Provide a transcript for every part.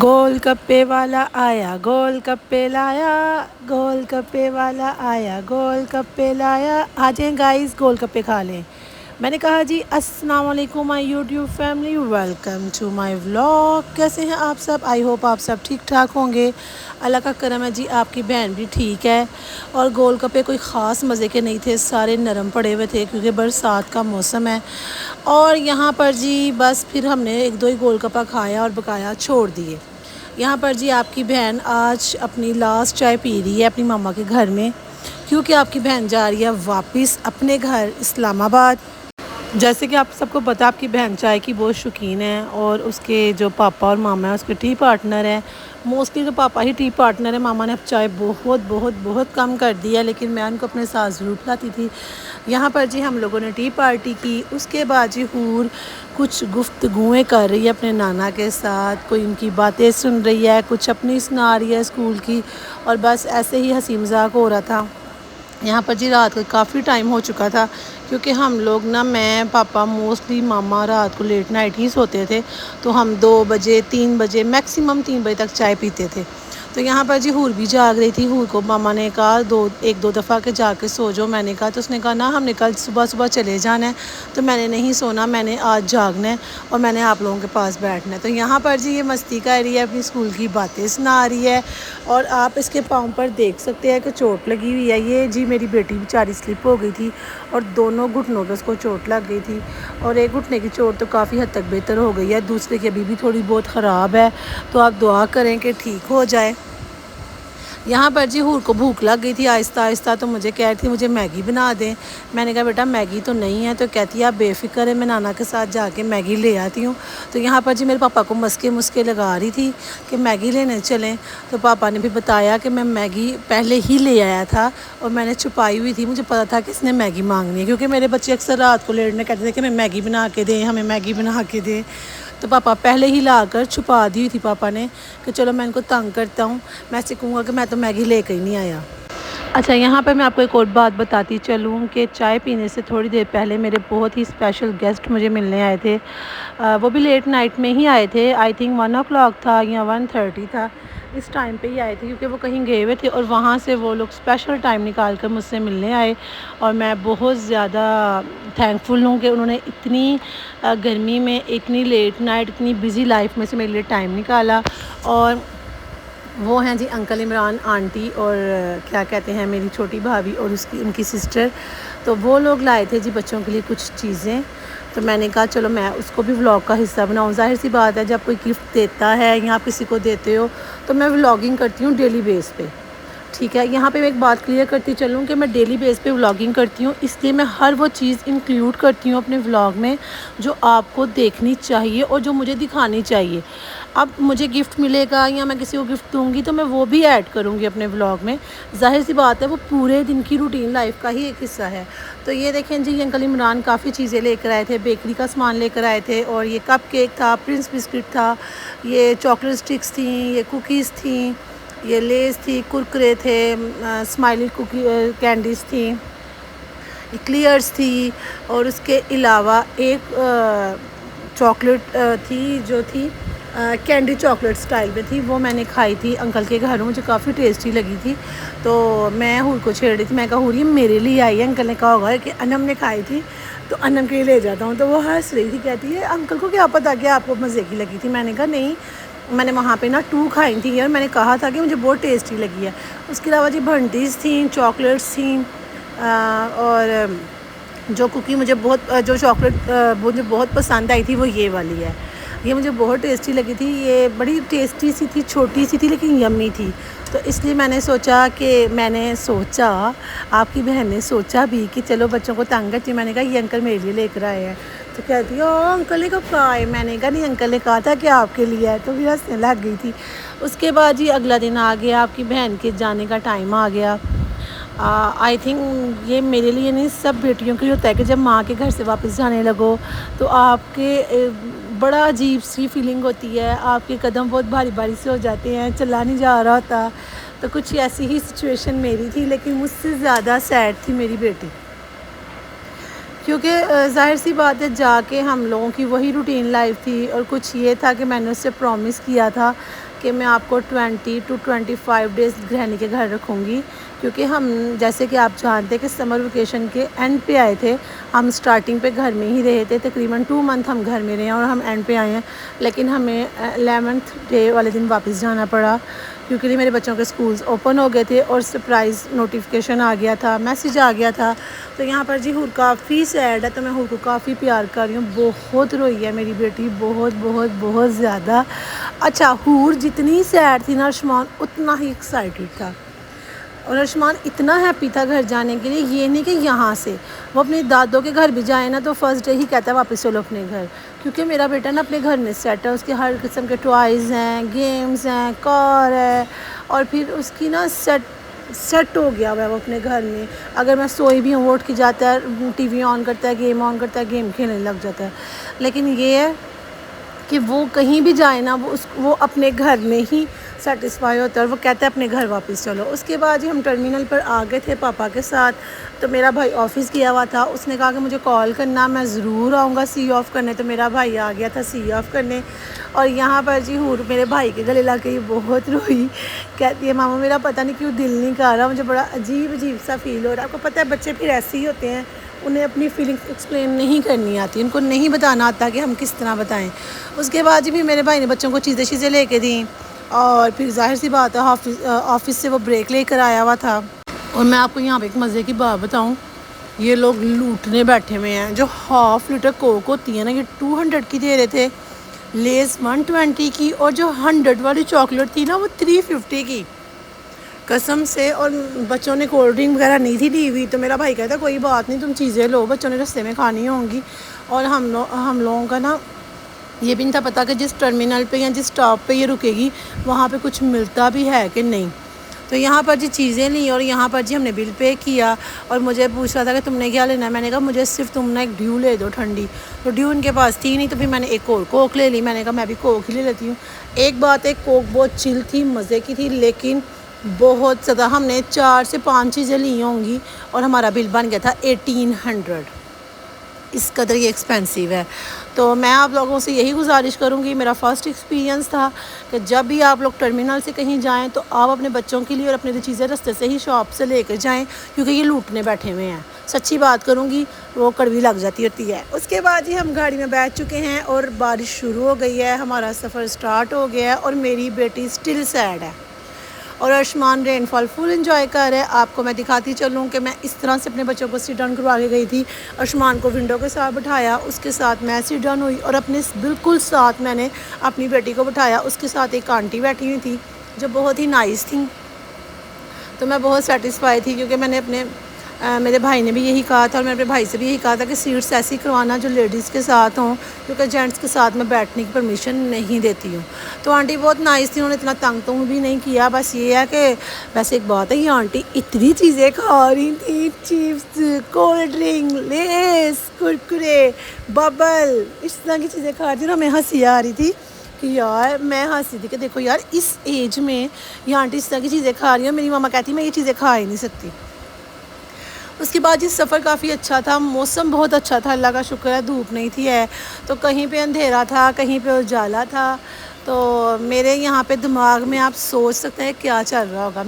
گول گپے والا آیا گول گپے لایا، گول گپے والا آیا گول گپے لایا، آ جائیں گائز گول گپے کھا لیں۔ میں نے کہا جی السلام علیکم my YouTube family, welcome to my vlog. کیسے ہیں آپ سب؟ آئی ہوپ آپ سب ٹھیک ٹھاک ہوں گے۔ اللہ کا کرم ہے جی، آپ کی بہن بھی ٹھیک ہے۔ اور گول گپے کوئی خاص مزے کے نہیں تھے، سارے نرم پڑے ہوئے تھے کیونکہ برسات کا موسم ہے۔ اور یہاں پر جی بس پھر ہم نے ایک دو ہی گول گپا کھایا اور بقایا چھوڑ دیے۔ یہاں پر جی آپ کی بہن آج اپنی لاسٹ چائے پی رہی ہے اپنی ماما کے گھر میں، کیونکہ آپ کی بہن جا رہی ہے واپس اپنے گھر اسلام آباد۔ جیسے کہ آپ سب کو پتہ، آپ کی بہن چائے کی بہت شوقین ہے، اور اس کے جو پاپا اور ماما ہیں اس کے ٹی پارٹنر ہیں۔ موسٹلی تو پاپا ہی ٹی پارٹنر ہے، ماما نے اب چائے بہت بہت بہت کم کر دی ہے، لیکن میں ان کو اپنے ساتھ ضرور پلاتی تھی۔ یہاں پر جی ہم لوگوں نے ٹی پارٹی کی، اس کے بعد جی حور کچھ گفتگویں کر رہی ہے اپنے نانا کے ساتھ، کوئی ان کی باتیں سن رہی ہے، کچھ اپنی سنا رہی ہے اسکول کی، اور بس ایسے ہی ہنسی مذاق ہو رہا تھا۔ یہاں پر جی رات کو کافی ٹائم ہو چکا تھا، کیونکہ ہم لوگ میں پاپا موسٹلی ماما رات کو لیٹ نائٹ ہی سوتے تھے، تو ہم 2 بجے 3 بجے میکسیمم 3 بجے تک چائے پیتے تھے۔ تو یہاں پر جی حور بھی جاگ رہی تھی، حور کو ماما نے کہا ایک دو دفعہ کہ جا کے سو جاؤ، میں نے کہا تو اس نے کہا نہ، ہم نے کل صبح چلے جانا ہے، تو میں نے نہیں سونا، میں نے آج جاگنا ہے اور میں نے آپ لوگوں کے پاس بیٹھنا ہے۔ تو یہاں پر جی یہ مستی کر رہی ہے، اپنی اسکول کی باتیں سنا رہی ہے، اور آپ اس کے پاؤں پر دیکھ سکتے ہیں کہ چوٹ لگی ہوئی ہے۔ یہ جی میری بیٹی بیچاری سلپ ہو گئی تھی اور دونوں گھٹنوں پہ اس کو چوٹ لگ گئی تھی، اور ایک گھٹنے کی چوٹ تو کافی حد تک بہتر ہو گئی ہے، دوسرے کی ابھی بھی تھوڑی بہت خراب ہے، تو آپ دعا کریں کہ ٹھیک ہو جائے۔ یہاں پر جی حور کو بھوک لگ گئی تھی آہستہ آہستہ، تو مجھے کہہ رہی تھی مجھے میگی بنا دیں۔ میں نے کہا بیٹا میگی تو نہیں ہے، تو کہتی ہے آپ بے فکر ہے، میں نانا کے ساتھ جا کے میگی لے آتی ہوں۔ تو یہاں پر جی میرے پاپا کو مسکے لگا رہی تھی کہ میگی لینے چلیں، تو پاپا نے بھی بتایا کہ میں میگی پہلے ہی لے آیا تھا اور میں نے چھپائی ہوئی تھی، مجھے پتا تھا کہ اس نے میگی مانگنی ہے، کیونکہ میرے بچے اکثر رات کو لیٹنے کہتے تھے کہ ہمیں میگی بنا کے دیں، ہمیں میگی بنا کے دیں، تو پاپا پہلے ہی لا کر چھپا دی ہوئی تھی پاپا نے کہ چلو میں ان کو تنگ کرتا ہوں، میں سے کہوں گا کہ میں تو میگی لے کے ہی نہیں آیا۔ اچھا، یہاں پہ میں آپ کو ایک اور بات بتاتی چلوں کہ چائے پینے سے تھوڑی دیر پہلے میرے بہت ہی اسپیشل گیسٹ مجھے ملنے آئے تھے، وہ بھی لیٹ نائٹ میں ہی آئے تھے، آئی تھنک 1 o'clock تھا یا 1:30 تھا، اس ٹائم پہ ہی آئے تھے، کیونکہ وہ کہیں گئے ہوئے تھے، اور وہاں سے وہ لوگ اسپیشل ٹائم نکال کر مجھ سے ملنے آئے، اور میں بہت زیادہ تھینکفل ہوں کہ انہوں نے اتنی گرمی میں، اتنی لیٹ نائٹ، اتنی بزی لائف میں سے میرے لیے ٹائم نکالا۔ اور وہ ہیں جی انکل عمران آنٹی، اور کیا کہتے ہیں میری چھوٹی بھابھی اور ان کی سسٹر، تو وہ لوگ لائے تھے جی بچوں کے لیے کچھ چیزیں، تو میں نے کہا چلو میں اس کو بھی ولاگ کا حصہ بناؤں۔ ظاہر سی بات ہے، جب کوئی گفٹ دیتا ہے یا آپ کسی کو دیتے ہو تو میں ولاگنگ کرتی ہوں ڈیلی بیس پہ، ٹھیک ہے۔ یہاں پہ میں ایک بات کلیئر کرتی چلوں کہ میں ڈیلی بیس پہ ولاگنگ کرتی ہوں، اس لیے میں ہر وہ چیز انکلیوڈ کرتی ہوں اپنے ولاگ میں جو آپ کو دیکھنی چاہیے اور جو مجھے دکھانی چاہیے۔ اب مجھے گفٹ ملے گا یا میں کسی کو گفٹ دوں گی تو میں وہ بھی ایڈ کروں گی اپنے ولاگ میں، ظاہر سی بات ہے وہ پورے دن کی روٹین لائف کا ہی ایک حصہ ہے۔ تو یہ دیکھیں جی انکل عمران کافی چیزیں لے کر آئے تھے، بیکری کا سامان لے کر آئے تھے، اور یہ کپ کیک تھا، پرنس بسکٹ تھا، یہ چاکلیٹ سٹکس تھیں، یہ کوکیز تھیں، یہ لیز تھی، کرکرے تھے، اسمائلی کینڈیز تھیں، کلیئرز تھی، اور اس کے علاوہ ایک چاکلیٹ تھی جو تھی کینڈی چاکلیٹ سٹائل میں تھی، وہ میں نے کھائی تھی انکل کے گھر، مجھے کافی ٹیسٹی لگی تھی، تو میں حور کو چھیڑ رہی تھی، میں کہا حور یہ میرے لیے آئی ہے، انکل نے کہا ہوگا کہ انم نے کھائی تھی تو انم کے لیے لے جاتا ہوں، تو وہ ہنس رہی تھی، کہتی ہے انکل کو کیا پتا کہ آپ کو مزے کی لگی تھی۔ میں نے کہا نہیں، میں نے وہاں پہ 2 کھائی تھی اور میں نے کہا تھا کہ مجھے بہت ٹیسٹی لگی ہے۔ اس کے علاوہ جی بھنٹیز تھیں، چاکلیٹس تھیں، اور جو کوکی مجھے جو چاکلیٹ مجھے بہت پسند آئی تھی وہ یہ والی ہے، یہ مجھے بہت ٹیسٹی لگی تھی، یہ بڑی ٹیسٹی سی تھی، چھوٹی سی تھی لیکن یمی تھی، تو اس لیے میں نے سوچا آپ کی بہن نے سوچا بھی کہ چلو بچوں کو تنگ کرتی، میں نے کہا یہ انکل میرے لیے لے کر آئے ہیں، تو کہتی ہے انکل نے کب کہا ہے؟ میں نے کہا نہیں، انکل نے کہا تھا کہ آپ کے لیے ہے، تو پھر ہنسنے لگ گئی تھی۔ اس کے بعد جی اگلا دن آ گیا، آپ کی بہن کے جانے کا ٹائم آ گیا۔ آئی تھنک یہ میرے لیے نہیں، سب بیٹیوں کے لیے ہوتا ہے کہ جب ماں کے گھر سے واپس جانے لگو تو آپ کے بڑا عجیب سی فیلنگ ہوتی ہے، آپ کے قدم بہت بھاری بھاری سے ہو جاتے ہیں، چلا نہیں جا رہا ہوتا، تو کچھ ایسی ہی سچویشن میری تھی، لیکن مجھ سے زیادہ سیڈ تھی میری بیٹی، کیونکہ ظاہر سی بات ہے جا کے ہم لوگوں کی وہی روٹین لائف تھی، اور کچھ یہ تھا کہ میں نے اس سے پرومس کیا تھا کہ میں آپ کو 20 to 25 ڈیز گرہنی کے گھر رکھوں گی، کیونکہ ہم جیسے کہ آپ جانتے ہیں کہ سمر ویکیشن کے اینڈ پہ آئے تھے. ہم سٹارٹنگ پہ گھر میں ہی رہے تھے، تقریباً 2 منتھ ہم گھر میں رہے ہیں اور ہم اینڈ پہ آئے ہیں. لیکن ہمیں 11th ڈے والے دن واپس جانا پڑا، کیونکہ میرے بچوں کے سکولز اوپن ہو گئے تھے اور سرپرائز نوٹیفیکیشن آ گیا تھا، میسیج آ گیا تھا. تو یہاں پر جی حور کافی سیڈ ہے، تو میں حور کو کافی پیار کر رہی ہوں. بہت روئی ہے میری بیٹی، بہت بہت بہت زیادہ. اچھا، حور جتنی سیڈ تھی نا، ارشمان اتنا ہی ایکسائٹیڈ تھا، اور ارشمان اتنا ہیپی تھا گھر جانے کے لیے. یہ نہیں کہ یہاں سے وہ اپنے دادوں کے گھر بھی جائے نا تو فرسٹ ڈے ہی کہتا ہے واپس چلو اپنے گھر، کیونکہ میرا بیٹا نا اپنے گھر میں سیٹ ہے. اس کے ہر قسم کے ٹوائز ہیں، گیمز ہیں، کار ہے، اور پھر اس کی نا سیٹ ہو گیا ہوا ہے وہ اپنے گھر میں. اگر میں سوئی بھی ہوں وہ اٹھ کے جاتا ہے، ٹی وی آن کرتا ہے، گیم آن کرتا ہے، گیم کھیلنے لگ جاتا ہے. لیکن یہ ہے کہ وہ کہیں بھی جائے نا وہ اپنے گھر میں ہی سیٹسفائی ہوتا ہے، اور وہ کہتا ہے اپنے گھر واپس چلو. اس کے بعد ہم ٹرمینل پر آ گئے تھے پاپا کے ساتھ. تو میرا بھائی آفس گیا ہوا تھا، اس نے کہا کہ مجھے کال کرنا، میں ضرور آؤں گا سی آف کرنے. تو میرا بھائی آ گیا تھا سی آف کرنے، اور یہاں پر جی حور میرے بھائی کے گلے لگ کے بہت روئی. کہتی ہے ماما میرا پتہ نہیں کیوں دل نہیں کر رہا، مجھے بڑا عجیب عجیب سا فیل ہو رہا ہے. آپ کو پتہ ہے بچے پھر ایسے ہی ہوتے ہیں، انہیں اپنی فیلنگ ایکسپلین نہیں کرنی آتی، ان کو نہیں بتانا آتا کہ ہم کس طرح بتائیں. اس کے بعد بھی میرے بھائی نے بچوں کو چیزیں لے کے دیں، اور پھر ظاہر سی بات ہے آفس سے وہ بریک لے کر آیا ہوا تھا. اور میں آپ کو یہاں پہ ایک مزے کی بات بتاؤں، یہ لوگ لوٹنے بیٹھے ہوئے ہیں. جو 1/2 لیٹر کوک ہوتی ہے نا، یہ 200 کی دے رہے تھے، لیز 120 کی، اور جو 100 والی چاکلیٹ تھی نا وہ 350 کی، قسم سے. اور بچوں نے کولڈ ڈرنک وغیرہ نہیں تھی دی ہوئی، تو میرا بھائی کہتا کوئی بات نہیں، تم چیزیں لو، بچوں نے رستے میں کھانی ہوں گی. اور ہم لوگوں کا نا یہ بھی نہیں تھا پتہ کہ جس ٹرمینل پہ یا جس اسٹاپ پہ یہ رکے گی وہاں پہ کچھ ملتا بھی ہے کہ نہیں. تو یہاں پر جی چیزیں لیں، اور یہاں پر جی ہم نے بل پے کیا. اور مجھے پوچھ رہا تھا کہ تم نے کیا لینا ہے، میں نے کہا مجھے صرف تم نے ایک ڈیو لے دو ٹھنڈی. تو ڈیو ان کے پاس تھی نہیں، تو پھر میں نے ایک اور کوک لے لی. میں نے کہا میں بھی کوک ہی لے لیتی ہوں. ایک بات ہے، کوک بہت چل تھی، مزے کی تھی، لیکن بہت زیادہ ہم نے 4 سے 5 چیزیں لی ہوں گی، اور ہمارا بل بن گیا تھا 1800. اس قدر یہ ایکسپینسیو ہے. تو میں آپ لوگوں سے یہی گزارش کروں گی، میرا فرسٹ ایکسپیرینس تھا کہ جب بھی آپ لوگ ٹرمینل سے کہیں جائیں تو آپ اپنے بچوں کے لیے اور اپنی چیزیں رستے سے ہی شاپ سے لے کر جائیں، کیونکہ یہ لوٹنے بیٹھے ہوئے ہیں. سچی بات کروں گی، وہ کڑوی لگ جاتی ہوتی ہے. اس کے بعد ہی ہم گاڑی میں بیٹھ چکے ہیں اور بارش شروع ہو گئی ہے، ہمارا سفر سٹارٹ ہو گیا ہے، اور میری بیٹی سٹل سیڈ ہے، اور ارشمان رین فال فل انجوائے کر رہے ہیں. آپ کو میں دکھاتی چلوں کہ میں اس طرح سے اپنے بچوں کو سیٹ ڈاؤن کروا کے گئی تھی. ارشمان کو ونڈو کے ساتھ بٹھایا، اس کے ساتھ میں سیٹ ڈاؤن ہوئی، اور اپنے بالکل ساتھ میں نے اپنی بیٹی کو بٹھایا. اس کے ساتھ ایک آنٹی بیٹھی ہوئی تھی جو بہت ہی نائس تھیں. تو میں بہت سیٹسفائی تھی، کیونکہ میں نے میرے بھائی نے بھی یہی کہا تھا، اور میں اپنے بھائی سے بھی یہی کہا تھا کہ سیٹس ایسی کروانا جو لیڈیز کے ساتھ ہوں، کیونکہ جینٹس کے ساتھ میں بیٹھنے کی پرمیشن نہیں دیتی ہوں. تو آنٹی بہت نائس تھی، انہوں نے اتنا تنگ تو بھی نہیں کیا. بس یہ ہے کہ ویسے ایک بات ہے، یہ آنٹی اتنی چیزیں کھا رہی تھیں، چپس، کولڈ ڈرنک، لیس، کرکرے، ببل، اس طرح کی چیزیں کھا رہی تھی نا. ہمیں ہنسی آ رہی تھی کہ یار، میں ہنسی تھی کہ دیکھو یار اس ایج میں یہ آنٹی اس طرح کی چیزیں کھا رہی ہیں. میری ماما کہتی میں یہ چیزیں کھا ہی نہیں سکتی. اس کے بعد یہ سفر کافی اچھا تھا، موسم بہت اچھا تھا، اللہ کا شکر ہے، دھوپ نہیں تھی ہے. تو کہیں پہ اندھیرا تھا، کہیں پہ اجالا تھا. تو میرے یہاں پہ دماغ میں آپ سوچ سکتے ہیں کیا چل رہا ہوگا.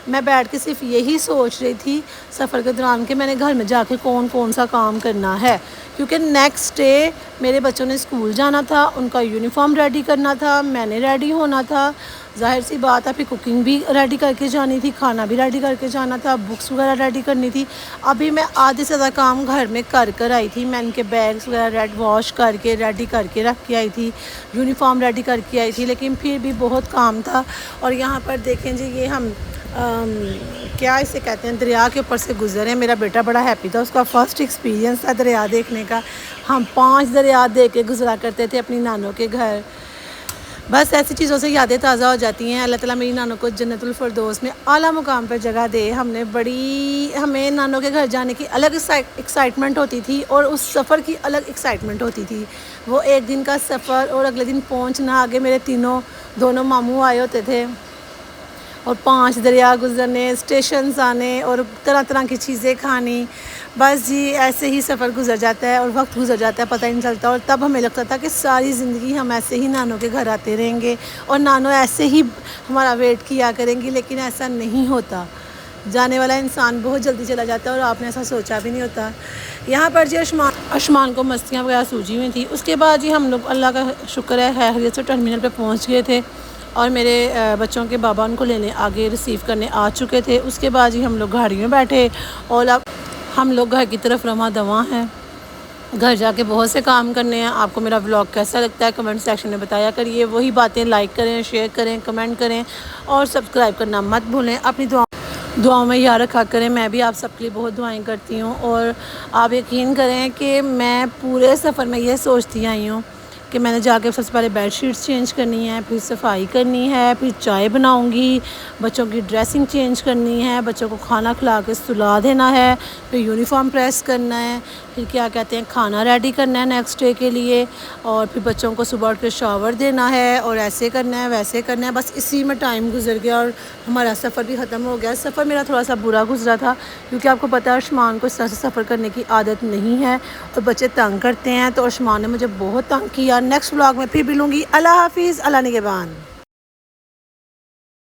میں بیٹھ کے صرف یہی سوچ رہی تھی سفر کے دوران کہ میں نے گھر میں جا کے کون سا کام کرنا ہے، کیونکہ نیکسٹ ڈے میرے بچوں نے اسکول جانا تھا، ان کا یونیفارم ریڈی کرنا تھا، میں نے ریڈی ہونا تھا. ظاہر سی بات ہے، پھر کوکنگ بھی ریڈی کر کے جانی تھی، کھانا بھی ریڈی کر کے جانا تھا، بکس وغیرہ ریڈی کرنی تھی. ابھی میں آدھے سے زیادہ کام گھر میں کر آئی تھی. میں ان کے بیگس وغیرہ واش کر کے ریڈی کر کے رکھ کے آئی تھی، یونیفارم ریڈی کر کے آئی تھی، لیکن پھر بھی بہت کام تھا. اور یہاں پر دیکھیں جی، یہ ہم کیا اسے کہتے ہیں، دریا کے اوپر سے گزرے. میرا بیٹا بڑا ہیپی تھا، اس کا فرسٹ ایکسپیرینس تھا دریا دیکھنے کا. ہم 5 دریا دیکھ کے گزرا کرتے تھے اپنی نانوں کے گھر. بس ایسی چیزوں سے یادیں تازہ ہو جاتی ہیں. اللہ تعالیٰ میری نانوں کو جنت الفردوس میں اعلیٰ مقام پر جگہ دے. ہمیں نانوں کے گھر جانے کی الگ ایکسائٹمنٹ ہوتی تھی، اور اس سفر کی الگ ایکسائٹمنٹ ہوتی تھی. وہ ایک دن کا سفر، اور اگلے دن پہنچنا. آگے میرے دونوں ماموں آئے ہوتے تھے، اور 5 دریا گزرنے، اسٹیشنز آنے اور طرح طرح کی چیزیں کھانی. بس جی ایسے ہی سفر گزر جاتا ہے اور وقت گزر جاتا ہے، پتہ ہی نہیں چلتا. اور تب ہمیں لگتا تھا کہ ساری زندگی ہم ایسے ہی نانوں کے گھر آتے رہیں گے اور نانوں ایسے ہی ہمارا ویٹ کیا کریں گی، لیکن ایسا نہیں ہوتا. جانے والا انسان بہت جلدی چلا جاتا ہے اور آپ نے ایسا سوچا بھی نہیں ہوتا. یہاں پر جی اشمان کو مستیاں وغیرہ سوجی ہوئی تھیں. اس کے بعد جی ہم لوگ اللہ کا شکر ہے خیریت سے ٹرمینل پہ پہنچ گئے تھے اور میرے بچوں کے بابا ان کو لینے آگے ریسیو کرنے آ چکے تھے. اس کے بعد جی ہم لوگ گاڑی میں بیٹھے اور اب ہم لوگ گھر کی طرف رواں دواں ہیں. گھر جا کے بہت سے کام کرنے ہیں. آپ کو میرا ولاگ کیسا لگتا ہے کمنٹ سیکشن میں بتایا کریے. وہی باتیں لائک کریں، شیئر کریں، کمنٹ کریں اور سبسکرائب کرنا مت بھولیں. اپنی دعاؤں میں یاد رکھا کریں. میں بھی آپ سب کے لیے بہت دعائیں کرتی ہوں اور آپ یقین کریں کہ میں پورے سفر میں یہ سوچتی آئی ہوں کہ میں نے جا کے سب سے پہلے بیڈ شیٹس چینج کرنی ہے، پھر صفائی کرنی ہے، پھر چائے بناؤں گی، بچوں کی ڈریسنگ چینج کرنی ہے، بچوں کو کھانا کھلا کے سلا دینا ہے، پھر یونیفارم پریس کرنا ہے، پھر کیا کہتے ہیں کھانا ریڈی کرنا ہے نیکسٹ ڈے کے لیے، اور پھر بچوں کو صبح اٹھ کے شاور دینا ہے اور ایسے کرنا ہے ویسے کرنا ہے. بس اسی میں ٹائم گزر گیا اور ہمارا سفر بھی ختم ہو گیا. سفر میرا تھوڑا سا برا گزرا تھا کیونکہ آپ کو پتہ ہے عثمان کو اس طرح سے سفر کرنے کی عادت نہیں ہے اور بچے تنگ کرتے ہیں، تو عثمان نے مجھے بہت تنگ کیا. نیکسٹ ولاگ میں پھر ملوں گی. اللہ حافظ. اللہ نگہبان.